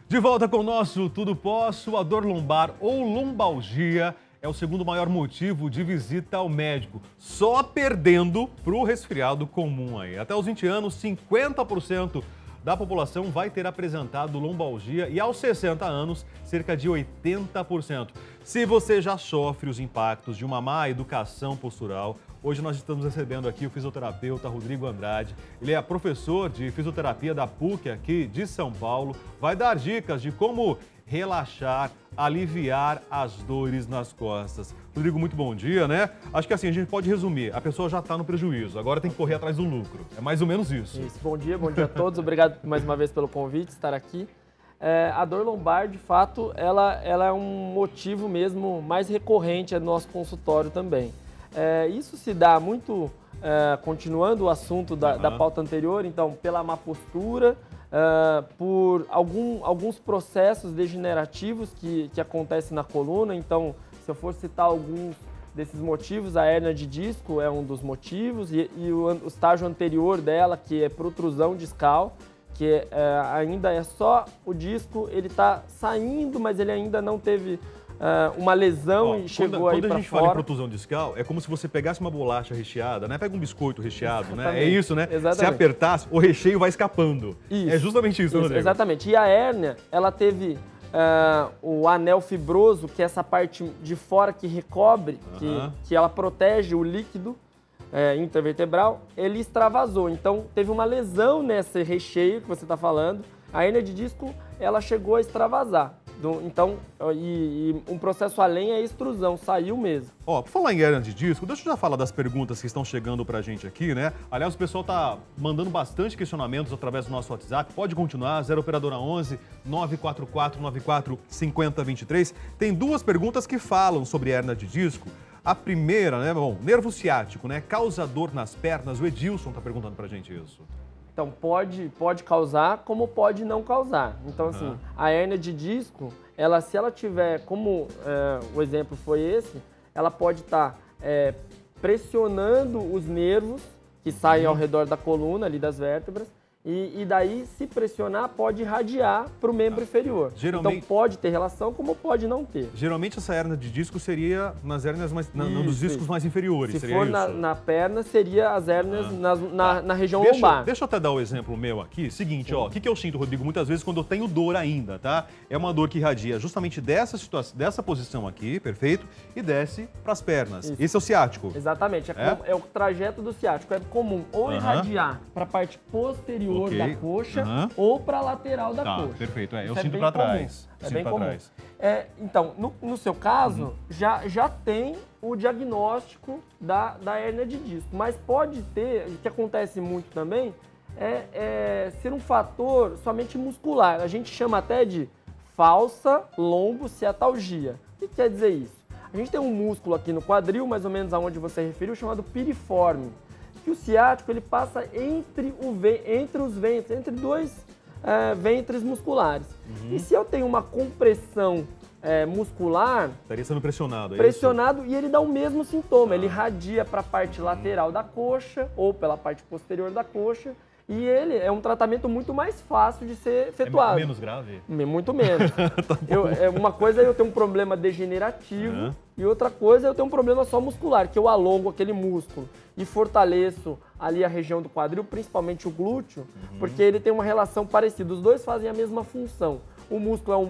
De volta com o nosso Tudo Posso, a dor lombar ou lombalgia é o segundo maior motivo de visita ao médico, só perdendo para o resfriado comum aí. Até os 20 anos, 50% da população vai ter apresentado lombalgia e aos 60 anos, cerca de 80%. Se você já sofre os impactos de uma má educação postural, hoje nós estamos recebendo aqui o fisioterapeuta Rodrigo Andrade. Ele é professor de fisioterapia da PUC aqui de São Paulo. Vai dar dicas de como relaxar, aliviar as dores nas costas. Rodrigo, muito bom dia, né? Acho que assim, a gente pode resumir. A pessoa já está no prejuízo, agora tem que correr atrás do lucro. É mais ou menos isso. Isso. Bom dia a todos. Obrigado mais uma vez pelo convite, estar aqui. A dor lombar, de fato, ela é um motivo mesmo mais recorrente no nosso consultório também. Isso se dá muito, continuando o assunto da pauta anterior, então, pela má postura, por alguns processos degenerativos que acontecem na coluna. Então, se eu for citar alguns desses motivos, a hérnia de disco é um dos motivos e o estágio anterior dela, que é protrusão discal, que ainda é só o disco, ele está saindo, mas ele ainda não teve uma lesão e chegou aí para fora. Quando a gente fala em protusão discal, é como se você pegasse uma bolacha recheada, né? Pega um biscoito recheado, né? É isso, né? Exatamente. Se apertasse, o recheio vai escapando. Isso. É justamente isso, Rodrigo. Exatamente. E a hérnia, ela teve o anel fibroso, que é essa parte de fora que recobre, que ela protege o líquido intervertebral, ele extravasou. Então, teve uma lesão nesse recheio que você está falando. A hérnia de disco, ela chegou a extravasar. Então, um processo além é a extrusão, saiu mesmo. Ó, por falar em hérnia de disco, deixa eu já falar das perguntas que estão chegando pra gente aqui, né? Aliás, o pessoal tá mandando bastante questionamentos através do nosso WhatsApp. Pode continuar, 0 operadora 11 944 94 50 23. Tem duas perguntas que falam sobre hérnia de disco. A primeira, né, bom, nervo ciático, né? Causa dor nas pernas. O Edilson tá perguntando pra gente isso. Então, pode causar, como pode não causar. Então, assim, a hérnia de disco, se ela tiver, como o exemplo foi esse, ela pode estar pressionando os nervos que saem ao redor da coluna, ali das vértebras, e daí, se pressionar, pode irradiar para o membro inferior. Então, pode ter relação, como pode não ter. Geralmente, essa hérnia de disco seria nas hérnias nos discos mais inferiores. Se seria for isso? Na perna, seria as hérnias na região lombar. Deixa eu até dar o exemplo meu aqui. Seguinte, ó, o que eu sinto, Rodrigo, muitas vezes quando eu tenho dor ainda, tá? É uma dor que irradia justamente dessa situação, dessa posição aqui, perfeito? E desce para as pernas. Isso. Esse é o ciático. Exatamente. É o trajeto do ciático. É comum ou irradiar para a parte posterior da coxa ou para a lateral da coxa. Perfeito. Eu sinto para trás. É bem comum. Então, no seu caso, já tem o diagnóstico da hérnia de disco, mas pode ter, o que acontece muito também, ser um fator somente muscular. A gente chama até de falsa lombociatalgia. O que quer dizer isso? A gente tem um músculo aqui no quadril, mais ou menos aonde você referiu, chamado piriforme. Que o ciático ele passa entre os ventres, entre dois ventres musculares. E se eu tenho uma compressão muscular... Estaria sendo pressionado, e ele dá o mesmo sintoma. Ele irradia para a parte lateral da coxa ou pela parte posterior da coxa. E ele é um tratamento muito mais fácil de ser efetuado. É menos grave? Muito menos. Uma coisa é eu ter um problema degenerativo e outra coisa é eu ter um problema só muscular, que eu alongo aquele músculo e fortaleço ali a região do quadril, principalmente o glúteo, porque ele tem uma relação parecida. Os dois fazem a mesma função. O músculo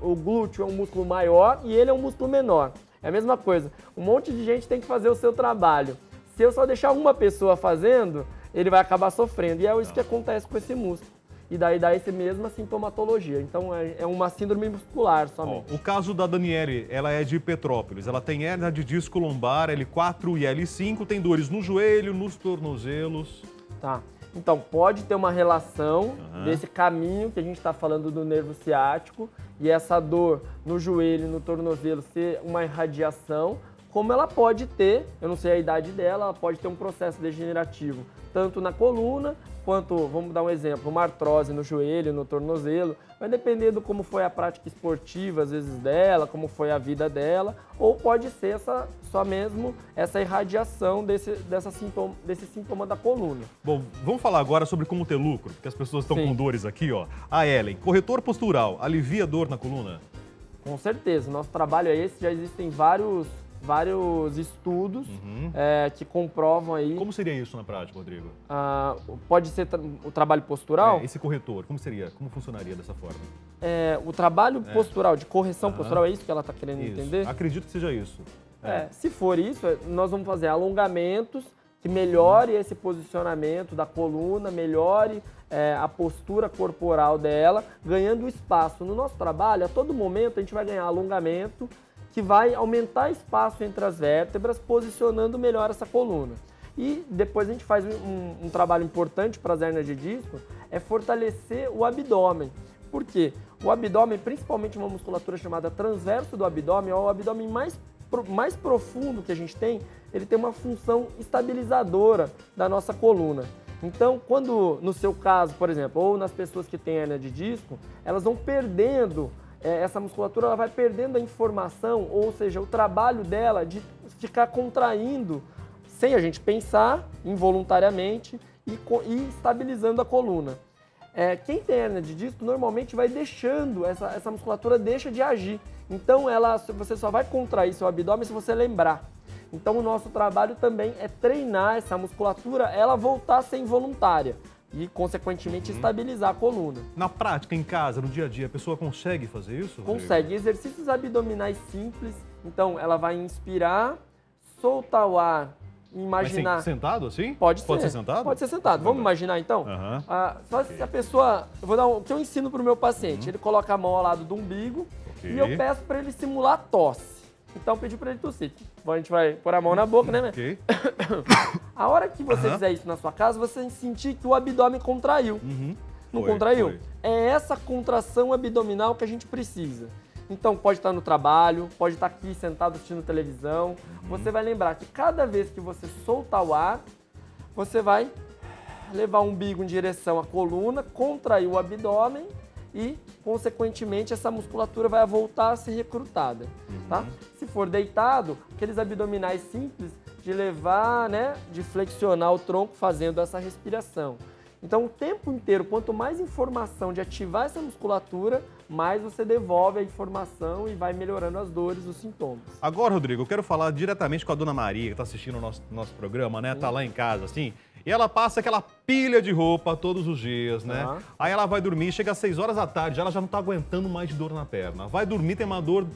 o glúteo é um músculo maior e ele é um músculo menor. É a mesma coisa. Um monte de gente tem que fazer o seu trabalho. Se eu só deixar uma pessoa fazendo, ele vai acabar sofrendo. E é isso que acontece com esse músculo. E daí dá essa mesma sintomatologia. Então, é uma síndrome muscular somente. O caso da Daniele, ela é de Petrópolis. Ela tem hérnia de disco lombar, L4 e L5, tem dores no joelho, nos tornozelos. Tá. Então, pode ter uma relação desse caminho que a gente está falando do nervo ciático e essa dor no joelho, no tornozelo ser uma irradiação, como ela pode ter, eu não sei a idade dela, ela pode ter um processo degenerativo tanto na coluna quanto, vamos dar um exemplo, uma artrose no joelho, no tornozelo. Vai depender do como foi a prática esportiva, às vezes, dela, como foi a vida dela, ou pode ser só mesmo essa irradiação desse sintoma da coluna. Bom, vamos falar agora sobre como ter lucro, porque as pessoas estão com dores aqui, ó. A Ellen, corretor postural, alivia dor na coluna? Com certeza, nosso trabalho é esse, já existem vários estudos que comprovam aí. Como seria isso na prática, Rodrigo? Pode ser o trabalho postural? Esse corretor, como seria? Como funcionaria dessa forma? O trabalho postural, de correção postural, é isso que ela está querendo entender? Acredito que seja isso. Se for isso, nós vamos fazer alongamentos que melhore esse posicionamento da coluna, melhore a postura corporal dela, ganhando espaço. No nosso trabalho, a todo momento, a gente vai ganhar alongamento, que vai aumentar espaço entre as vértebras, posicionando melhor essa coluna. E depois a gente faz um trabalho importante para as hérnias de disco, é fortalecer o abdômen. Por quê? O abdômen, principalmente uma musculatura chamada transverso do abdômen, é o abdômen mais profundo que a gente tem, ele tem uma função estabilizadora da nossa coluna. Então, quando, no seu caso, por exemplo, ou nas pessoas que têm hérnia de disco, elas vão perdendo essa musculatura, ela vai perdendo a informação, ou seja, o trabalho dela de ficar contraindo sem a gente pensar, involuntariamente, e estabilizando a coluna. Quem tem hérnia de disco normalmente vai deixando, essa musculatura deixa de agir. Então você só vai contrair seu abdômen se você lembrar. Então o nosso trabalho também é treinar essa musculatura, ela voltar a ser involuntária. E, consequentemente, estabilizar a coluna. Na prática, em casa, no dia a dia, a pessoa consegue fazer isso, Rodrigo? Consegue. Exercícios abdominais simples. Então, ela vai inspirar, soltar o ar, imaginar... Mas sentado assim? Pode ser. Pode ser sentado? Pode ser sentado. Vamos imaginar, então? Só se a pessoa... Eu vou dar o que eu ensino para o meu paciente. Ele coloca a mão ao lado do umbigo e eu peço para ele simular tosse. Então, pedi para ele tossir. Bom, a gente vai pôr a mão na boca, né? A hora que você fizer isso na sua casa, você sentir que o abdômen contraiu. Não contraiu? Foi. É essa contração abdominal que a gente precisa. Então, pode estar no trabalho, pode estar aqui sentado assistindo televisão. Você vai lembrar que cada vez que você soltar o ar, você vai levar o umbigo em direção à coluna, contrair o abdômen e, consequentemente, essa musculatura vai voltar a ser recrutada, tá? Se for deitado, aqueles abdominais simples de levar, né, de flexionar o tronco fazendo essa respiração. Então, o tempo inteiro, quanto mais informação de ativar essa musculatura, mais você devolve a informação e vai melhorando as dores, os sintomas. Agora, Rodrigo, eu quero falar diretamente com a dona Maria, que está assistindo o nosso programa, né? Tá lá em casa, assim, e ela passa aquela pilha de roupa todos os dias, né? Aí ela vai dormir, chega às 6 horas da tarde, ela já não tá aguentando mais de dor na perna. Vai dormir, tem uma dor,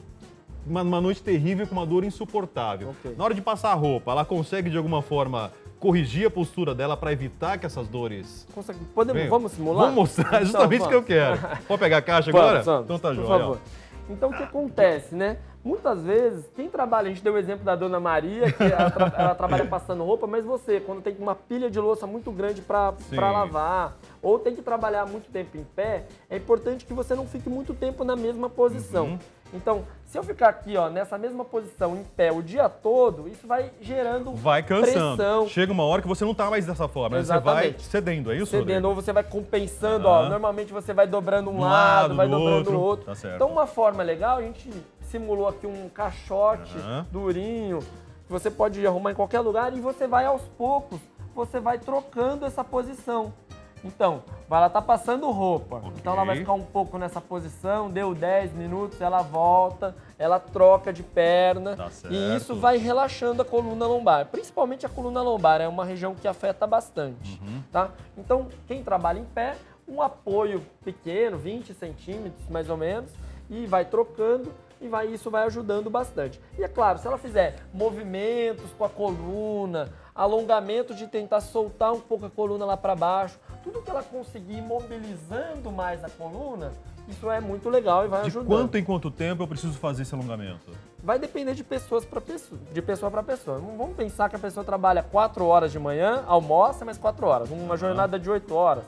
uma noite terrível, com uma dor insuportável. Na hora de passar a roupa, ela consegue, de alguma forma, corrigir a postura dela para evitar que essas dores... Vamos simular? Vamos mostrar, justamente o que eu quero. Pode pegar a caixa agora? Então tá joia. Por favor. Então, o que acontece, né? Muitas vezes, quem trabalha, a gente deu o exemplo da dona Maria, que ela trabalha passando roupa, mas você, quando tem uma pilha de louça muito grande para lavar, ou tem que trabalhar muito tempo em pé, é importante que você não fique muito tempo na mesma posição. Então, se eu ficar aqui, ó, nessa mesma posição, em pé, o dia todo, isso vai gerando cansando. Pressão. Chega uma hora que você não tá mais dessa forma, né? Você vai cedendo, é isso? Cedendo, ou você vai compensando, ó. Normalmente você vai dobrando um lado, vai dobrando o outro. Tá certo. Então, uma forma legal, a gente simulou aqui um caixote durinho, que você pode arrumar em qualquer lugar, e você vai aos poucos, você vai trocando essa posição. Então, ela tá passando roupa, então ela vai ficar um pouco nessa posição, deu 10 minutos, ela volta, ela troca de perna, e isso vai relaxando a coluna lombar. Principalmente a coluna lombar, é uma região que afeta bastante, tá? Então, quem trabalha em pé, um apoio pequeno, 20 centímetros mais ou menos, e vai trocando, e isso vai ajudando bastante. E é claro, se ela fizer movimentos com a coluna, alongamento de tentar soltar um pouco a coluna lá para baixo, tudo que ela conseguir mobilizando mais a coluna, isso é muito legal e vai ajudando. De quanto em quanto tempo eu preciso fazer esse alongamento? Vai depender de pessoa para pessoa. Vamos pensar que a pessoa trabalha 4 horas de manhã, almoça mais 4 horas, uma jornada de 8 horas.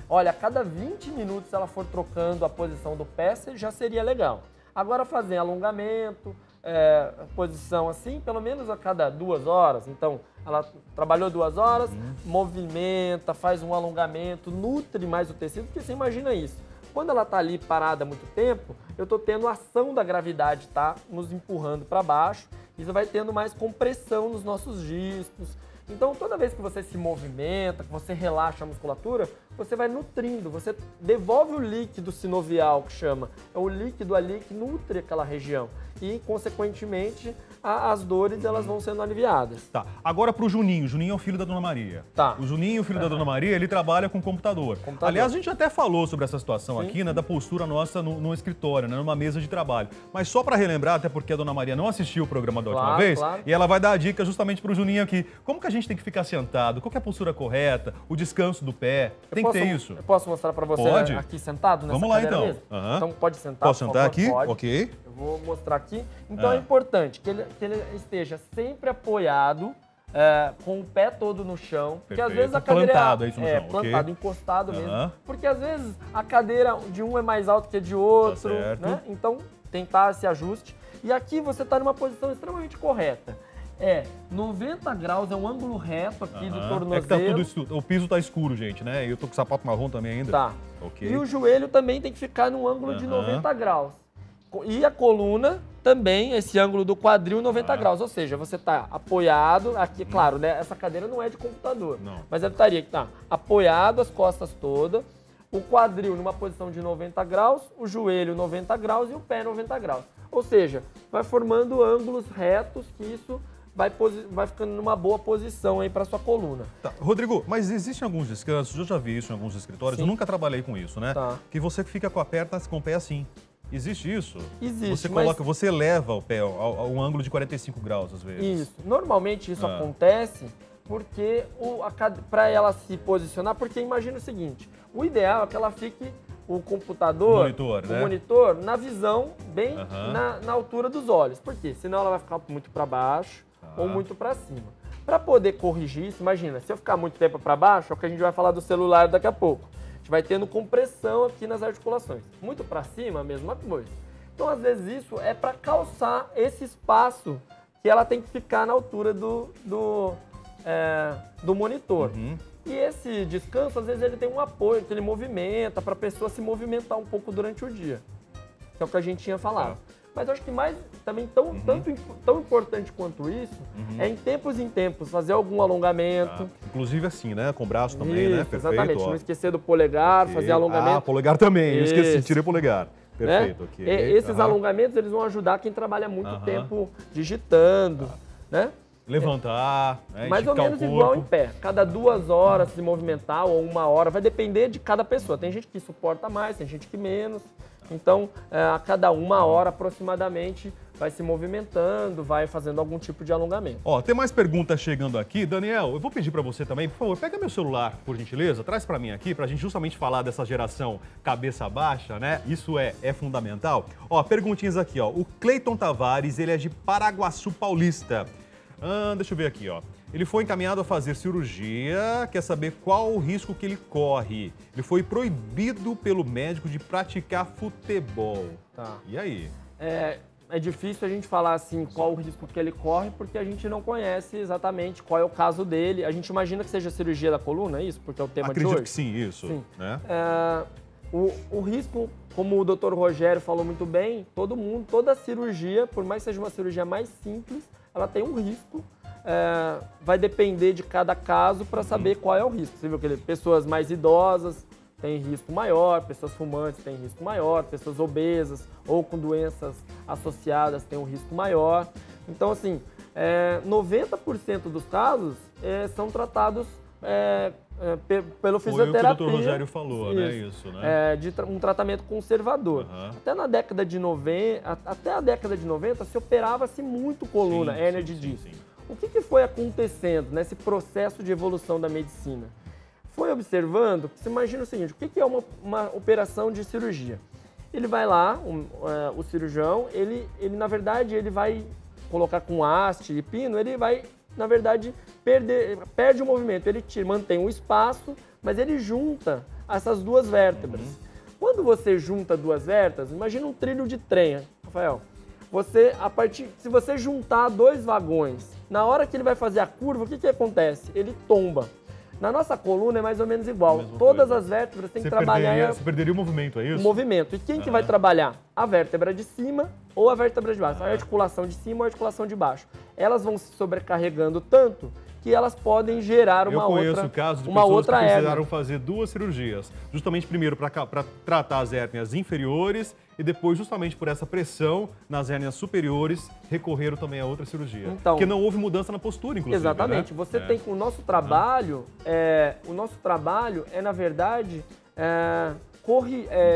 Olha, a cada 20 minutos, se ela for trocando a posição do pé, já seria legal. Agora fazer alongamento, posição assim, pelo menos a cada 2 horas. Então, ela trabalhou 2 horas, movimenta, faz um alongamento, nutre mais o tecido, porque você imagina isso. Quando ela está ali parada há muito tempo, eu estou tendo a ação da gravidade, tá? Nos empurrando para baixo, isso vai tendo mais compressão nos nossos discos. Então, toda vez que você se movimenta, que você relaxa a musculatura, você vai nutrindo, você devolve o líquido sinovial, que chama. É o líquido ali que nutre aquela região. E, consequentemente, as dores elas vão sendo aliviadas. Tá. Agora pro Juninho. Juninho é o filho da Dona Maria. Tá. O Juninho, o filho da Dona Maria, ele trabalha com computador. Aliás, a gente até falou sobre essa situação aqui, né, da postura nossa no escritório, né, numa mesa de trabalho. Mas só para relembrar, até porque a Dona Maria não assistiu o programa da última vez, e ela vai dar a dica justamente pro Juninho aqui. Como que a gente tem que ficar sentado? Qual que é a postura correta? O descanso do pé? Tem que ter isso. Eu posso mostrar para você aqui sentado nessa Vamos lá, cadeira então. mesmo? Então pode sentar, Posso sentar aqui? Pode. Ok. Eu vou mostrar aqui. Então é importante que ele esteja sempre apoiado, com o pé todo no chão. Porque às vezes a cadeira plantado, é isso no chão, plantado, encostado mesmo. Porque às vezes a cadeira de um é mais alta que a de outro, né? Então tentar esse ajuste. E aqui você está numa posição extremamente correta. 90 graus, é um ângulo reto aqui do tornozelo. É que tá o piso tá escuro, gente, né? E eu tô com sapato marrom também ainda. Tá. Okay. E o joelho também tem que ficar num ângulo de 90 graus. E a coluna também, esse ângulo do quadril, 90 graus. Ou seja, você está apoiado, aqui, claro, né? Essa cadeira não é de computador. Não. Mas ele estaria apoiado, as costas todas, o quadril numa posição de 90 graus, o joelho 90 graus e o pé 90 graus. Ou seja, vai formando ângulos retos que isso vai ficando numa boa posição aí para sua coluna. Tá. Rodrigo, mas existem alguns descansos, eu já vi isso em alguns escritórios, eu nunca trabalhei com isso, né? Tá. Que você fica com a perna com o pé assim. Existe isso? Existe. Você eleva o pé a um ângulo de 45 graus, às vezes. Isso. Normalmente isso acontece porque para ela se posicionar, porque imagina o seguinte, o ideal é que ela fique o computador, o monitor na visão bem na altura dos olhos. Por quê? Senão ela vai ficar muito para baixo ou muito para cima. Para poder corrigir isso, imagina, se eu ficar muito tempo para baixo, é o que a gente vai falar do celular daqui a pouco. A gente vai tendo compressão aqui nas articulações. Muito para cima, a mesma coisa. Então, às vezes, isso é para calçar esse espaço que ela tem que ficar na altura do monitor. E esse descanso, às vezes, ele tem um apoio, que ele movimenta, para a pessoa se movimentar um pouco durante o dia. Que é o que a gente tinha falado. Mas eu acho que mais, também, tão importante quanto isso, é em tempos fazer algum alongamento. Inclusive assim, né? Com o braço também, né? Perfeito. Exatamente. Não esquecer do polegar, fazer alongamento. Polegar também. Eu esqueci, tirei o polegar. Perfeito. Né? Esses alongamentos, eles vão ajudar quem trabalha muito tempo digitando, né? Levantar, mais ou menos igual em pé. Cada 2 horas se movimentar ou 1 hora, vai depender de cada pessoa. Tem gente que suporta mais, tem gente que menos. Então, a cada 1 hora aproximadamente, vai se movimentando, vai fazendo algum tipo de alongamento. Ó, tem mais perguntas chegando aqui. Daniel, eu vou pedir para você também, por favor, pega meu celular, por gentileza, traz para mim aqui, para a gente justamente falar dessa geração cabeça baixa, né? Isso é fundamental. Ó, perguntinhas aqui, ó. O Cleiton Tavares, ele é de Paraguaçu Paulista. Deixa eu ver aqui, ó. Ele foi encaminhado a fazer cirurgia, quer saber qual o risco que ele corre. Ele foi proibido pelo médico de praticar futebol. Tá. E aí? É difícil a gente falar assim qual o risco que ele corre, porque a gente não conhece exatamente qual é o caso dele. A gente imagina que seja cirurgia da coluna, é isso? Porque é o tema de hoje? Acredito que sim, isso. Sim. Né? O risco, como o Dr. Rogério falou muito bem, toda cirurgia, por mais que seja uma cirurgia mais simples, ela tem um risco. Vai depender de cada caso para saber qual é o risco. Você viu que pessoas mais idosas têm risco maior, pessoas fumantes têm risco maior, pessoas obesas ou com doenças associadas têm um risco maior. Então, assim, 90% dos casos são tratados pelo fisioterapia. Foi o que o Dr. Rogério falou, né? Isso, né? De um tratamento conservador. Até a década de 90 se operava-se muito coluna, hérnia de disco. O que foi acontecendo nesse processo de evolução da medicina? Foi observando, você imagina o seguinte, o que é uma operação de cirurgia? Ele vai lá, o cirurgião, ele na verdade, ele vai colocar com haste e pino, ele vai, na verdade, perde o movimento, ele mantém um espaço, mas ele junta essas 2 vértebras. Quando você junta 2 vértebras, imagina um trilho de trem, Rafael. se você juntar dois vagões, na hora que ele vai fazer a curva, o que acontece? Ele tomba. Na nossa coluna é mais ou menos igual. Todas as vértebras têm que trabalhar... Você perderia o movimento, é isso? O movimento. E quem que vai trabalhar? A vértebra de cima ou a vértebra de baixo. A articulação de cima ou a articulação de baixo. Elas vão se sobrecarregando tanto que elas podem gerar uma outra hérnia. Eu conheço casos de pessoas que precisaram fazer 2 cirurgias. Justamente primeiro para tratar as hérnias inferiores e depois, justamente por essa pressão nas hérnias superiores, recorreram também a outra cirurgia. Então, porque não houve mudança na postura, inclusive. Exatamente. Né? Você tem com o nosso trabalho, na verdade,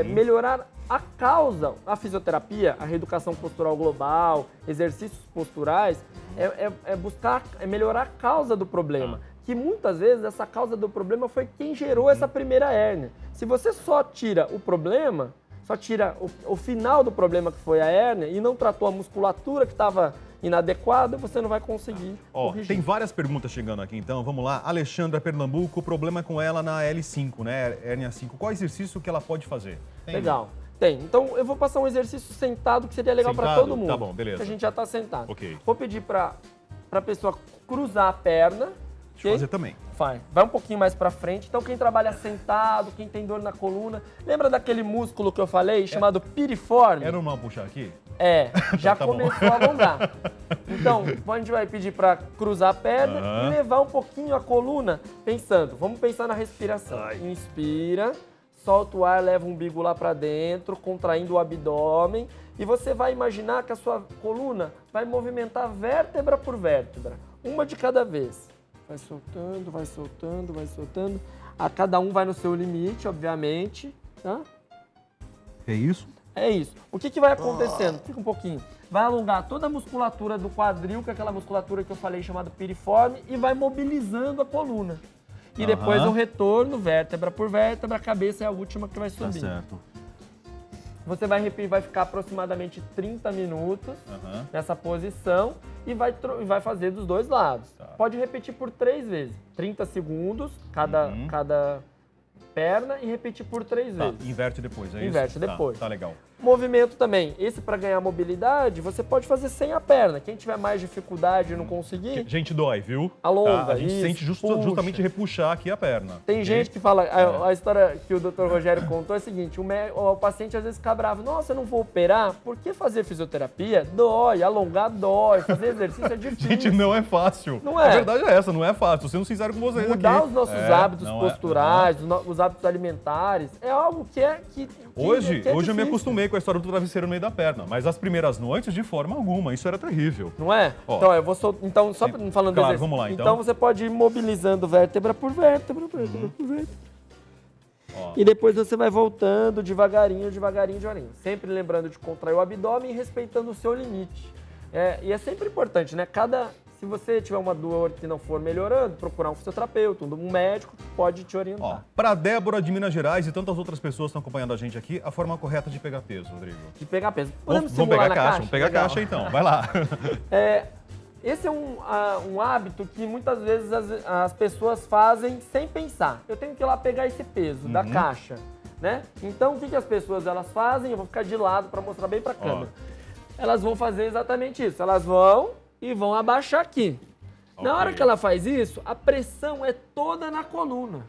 melhorar a causa, a fisioterapia, a reeducação postural global, exercícios posturais, buscar melhorar a causa do problema. Que muitas vezes essa causa do problema foi quem gerou essa primeira hérnia. Se você só tira o problema, só tira o final do problema que foi a hérnia e não tratou a musculatura que estava inadequada, você não vai conseguir corrigir. Tem várias perguntas chegando aqui, então vamos lá. Alexandra Pernambuco, o problema é com ela na L5, né? Hérnia 5. Qual exercício que ela pode fazer? Legal. Tem. Então, eu vou passar um exercício sentado que seria legal para todo mundo. Tá bom, beleza. Que a gente já está sentado. Ok. Vou pedir para a pessoa cruzar a perna. Deixa eu fazer também. Vai um pouquinho mais para frente. Então, quem trabalha sentado, quem tem dor na coluna... Lembra daquele músculo que eu falei, chamado piriforme? É normal puxar aqui? Já começou a alongar. Então, a gente vai pedir para cruzar a perna e levar um pouquinho a coluna, pensando. Vamos pensar na respiração. Inspira... Solta o ar, leva o umbigo lá para dentro, contraindo o abdômen. E você vai imaginar que a sua coluna vai movimentar vértebra por vértebra. Uma de cada vez. Vai soltando, vai soltando, vai soltando. Cada um vai no seu limite, obviamente. Tá? É isso? É isso. O que vai acontecendo? Fica um pouquinho. Vai alongar toda a musculatura do quadril, que é aquela musculatura que eu falei chamada piriforme, e vai mobilizando a coluna. E depois o retorno, vértebra por vértebra, a cabeça é a última que vai subir. Tá certo. Você vai ficar aproximadamente 30 minutos nessa posição e vai fazer dos dois lados. Tá. Pode repetir por 3 vezes. 30 segundos cada perna e repetir por 3 vezes. Inverte depois, é isso? Inverte depois. Tá legal. Movimento também. Esse para ganhar mobilidade, você pode fazer sem a perna. Quem tiver mais dificuldade e não conseguir... Gente, dói, viu? Alonga, a gente sente justamente repuxar aqui a perna. Tem gente que fala... A história que o Dr. Rogério contou é a seguinte. O paciente às vezes fica bravo. Nossa, eu não vou operar? Por que fazer fisioterapia? Dói. Alongar dói. Fazer exercício é difícil. Gente, não é fácil. Não é. A verdade é essa, não é fácil. Tô sendo sincero com vocês aqui. Mudar os nossos hábitos posturais, os hábitos alimentares, é algo que é Hoje eu me acostumei com a história do travesseiro no meio da perna, mas as primeiras noites, de forma alguma, isso era terrível. Não é? Então, eu vou só falando claro, vamos lá, então. Então você pode ir mobilizando vértebra por vértebra, vértebra por vértebra. E depois você vai voltando devagarinho, devagarinho, devagarinho. Sempre lembrando de contrair o abdômen e respeitando o seu limite. E é sempre importante, né? Se você tiver uma dor que não for melhorando, procurar um fisioterapeuta, um médico que pode te orientar. Para Débora de Minas Gerais e tantas outras pessoas que estão acompanhando a gente aqui, a forma correta de pegar peso, Rodrigo? De pegar peso. Vamos pegar a caixa? Vamos pegar a caixa então, vai lá. Esse é um hábito que muitas vezes as pessoas fazem sem pensar. Eu tenho que ir lá pegar esse peso da caixa, né? Então, o que as pessoas elas fazem? Eu vou ficar de lado para mostrar bem para a câmera. Elas vão fazer exatamente isso. Elas vão abaixar aqui. Na hora que ela faz isso, a pressão é toda na coluna,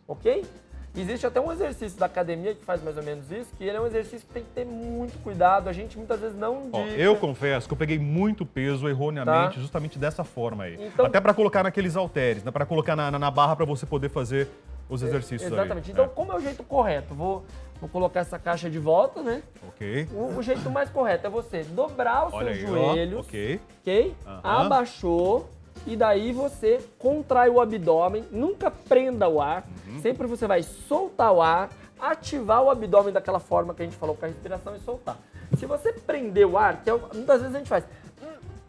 ok? Existe até um exercício da academia que faz mais ou menos isso, que ele é um exercício que tem que ter muito cuidado, a gente muitas vezes não indica. Eu confesso que eu peguei muito peso erroneamente, justamente dessa forma aí. Então, até para colocar naqueles halteres, né? Para colocar na barra para você poder fazer os exercícios exatamente. Então, como é o jeito correto? Vou colocar essa caixa de volta, né? Ok. O jeito mais correto é você dobrar o seu joelho. Ok. Abaixou. E daí você contrai o abdômen, nunca prenda o ar. Sempre você vai soltar o ar, ativar o abdômen daquela forma que a gente falou com a respiração e soltar. Se você prender o ar, que muitas vezes a gente faz...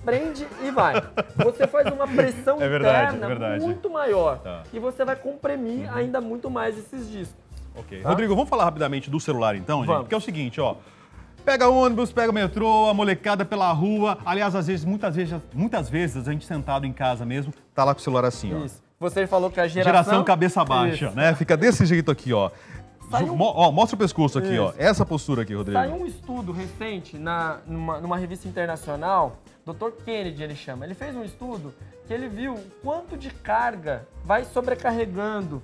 Prende e vai. Você faz uma pressão interna muito maior. E você vai comprimir ainda muito mais esses discos. Ok. Rodrigo, vamos falar rapidamente do celular então, gente? Porque é o seguinte, pega ônibus, pega metrô, a molecada pela rua. Aliás, muitas vezes a gente sentado em casa mesmo, tá lá com o celular assim, Isso. Você falou que a geração cabeça baixa, né? Fica desse jeito aqui, Mostra o pescoço aqui, ó. Essa postura aqui, Rodrigo. Saiu um estudo recente numa revista internacional, Dr. Kennedy ele chama. Ele fez um estudo que ele viu o quanto de carga vai sobrecarregando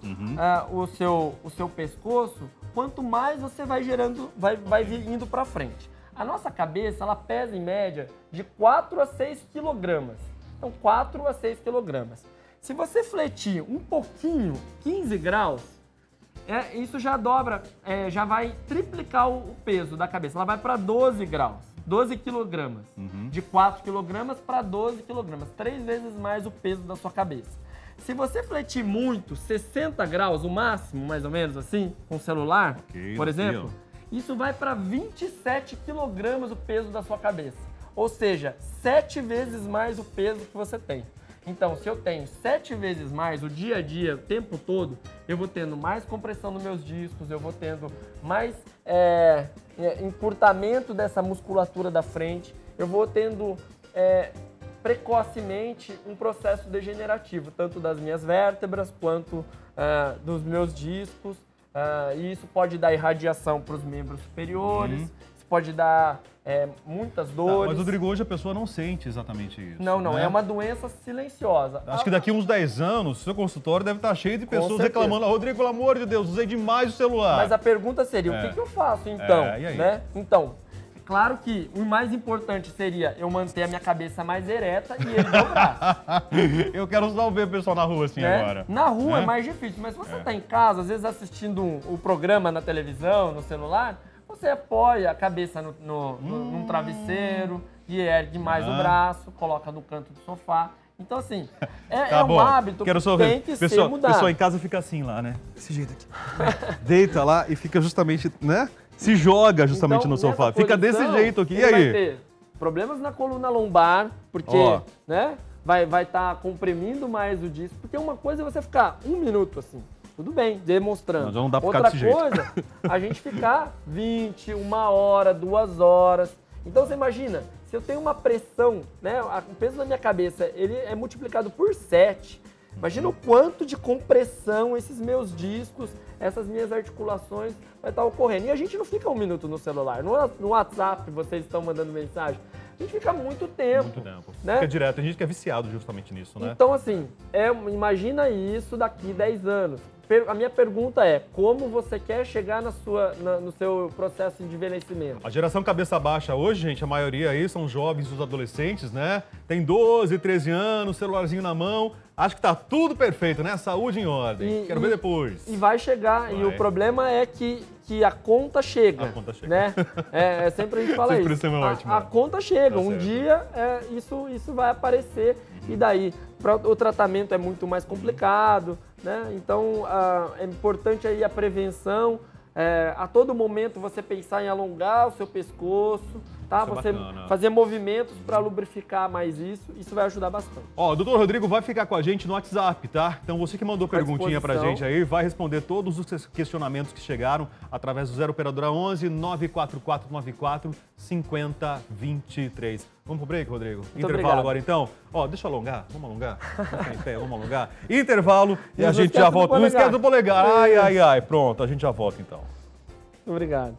o seu pescoço, quanto mais você vai gerando, vai indo para frente. A nossa cabeça, ela pesa em média de 4 a 6 quilogramas. Então, 4 a 6 quilogramas. Se você fletir um pouquinho, 15 graus, isso já dobra, já vai triplicar o peso da cabeça. Ela vai para 12 graus. 12 quilogramas. De 4 quilogramas para 12 quilogramas. 3 vezes mais o peso da sua cabeça. Se você fletir muito, 60 graus, o máximo, mais ou menos assim, com o celular, por exemplo, isso vai para 27 quilogramas o peso da sua cabeça. Ou seja, 7 vezes mais o peso que você tem. Então, se eu tenho 7 vezes mais o dia a dia, o tempo todo, eu vou tendo mais compressão nos meus discos, eu vou tendo mais encurtamento dessa musculatura da frente, eu vou tendo precocemente um processo degenerativo, tanto das minhas vértebras quanto dos meus discos, e isso pode dar irradiação para os membros superiores, isso pode dar muitas dores. Mas, Rodrigo, hoje a pessoa não sente exatamente isso. Não, né? É uma doença silenciosa. Acho que daqui uns 10 anos, o seu consultório deve estar cheio de pessoas reclamando: Rodrigo, pelo amor de Deus, usei demais o celular. Mas a pergunta seria, o que eu faço então? E aí? Né? Então, claro que o mais importante seria eu manter a minha cabeça mais ereta e ele dobrar. Eu quero só ver o pessoal na rua assim agora. Na rua é mais difícil, mas se você está em casa, às vezes assistindo o programa na televisão, no celular, você apoia a cabeça num travesseiro e ergue mais o braço, coloca no canto do sofá. Então, assim, um hábito que tem que ser mudado. O pessoal em casa fica assim lá, né? Desse jeito aqui. Deita lá e fica justamente, né? Se joga justamente no sofá. Fica desse jeito aqui. E aí? Vai ter problemas na coluna lombar, porque né, vai estar comprimindo mais o disco. Porque uma coisa é você ficar 1 minuto assim. Tudo bem, demonstrando. Mas não dá pra ficar Outra desse jeito. coisa, a gente ficar 20, 1 hora, 2 horas. Então você imagina, se eu tenho uma pressão, né, o peso da minha cabeça ele é multiplicado por 7. Imagina o quanto de compressão esses meus discos, essas minhas articulações vai estar ocorrendo. E a gente não fica 1 minuto no celular. No WhatsApp vocês estão mandando mensagem. A gente fica muito tempo. Muito tempo. Né? Fica direto. Tem gente que é viciado justamente nisso, né? Então, assim, imagina isso daqui 10 anos. A minha pergunta é, como você quer chegar no seu processo de envelhecimento? A geração cabeça baixa hoje, gente, a maioria aí são jovens, os adolescentes, né? Tem 12, 13 anos, celularzinho na mão. Acho que tá tudo perfeito, né? Saúde em ordem. Quero ver depois. E vai chegar. E o problema é que a conta chega. A conta chega. Né? Sempre a gente fala isso. A conta chega. Um dia isso vai aparecer. E daí o tratamento é muito mais complicado. Né? Então é importante aí a prevenção. A todo momento você pensar em alongar o seu pescoço. Tá? Você fazer movimentos para lubrificar mais isso vai ajudar bastante. Ó, o doutor Rodrigo vai ficar com a gente no WhatsApp, tá? Então você que mandou perguntinha pra gente aí, vai responder todos os questionamentos que chegaram através do 0 Operadora 11 94494 5023. Vamos pro break, Rodrigo? Intervalo agora então? Ó, deixa eu alongar, vamos alongar? Vamos ficar em pé, vamos alongar. Intervalo e a gente já volta. Não esquece do polegar. Ai, pronto, a gente já volta então. Obrigado.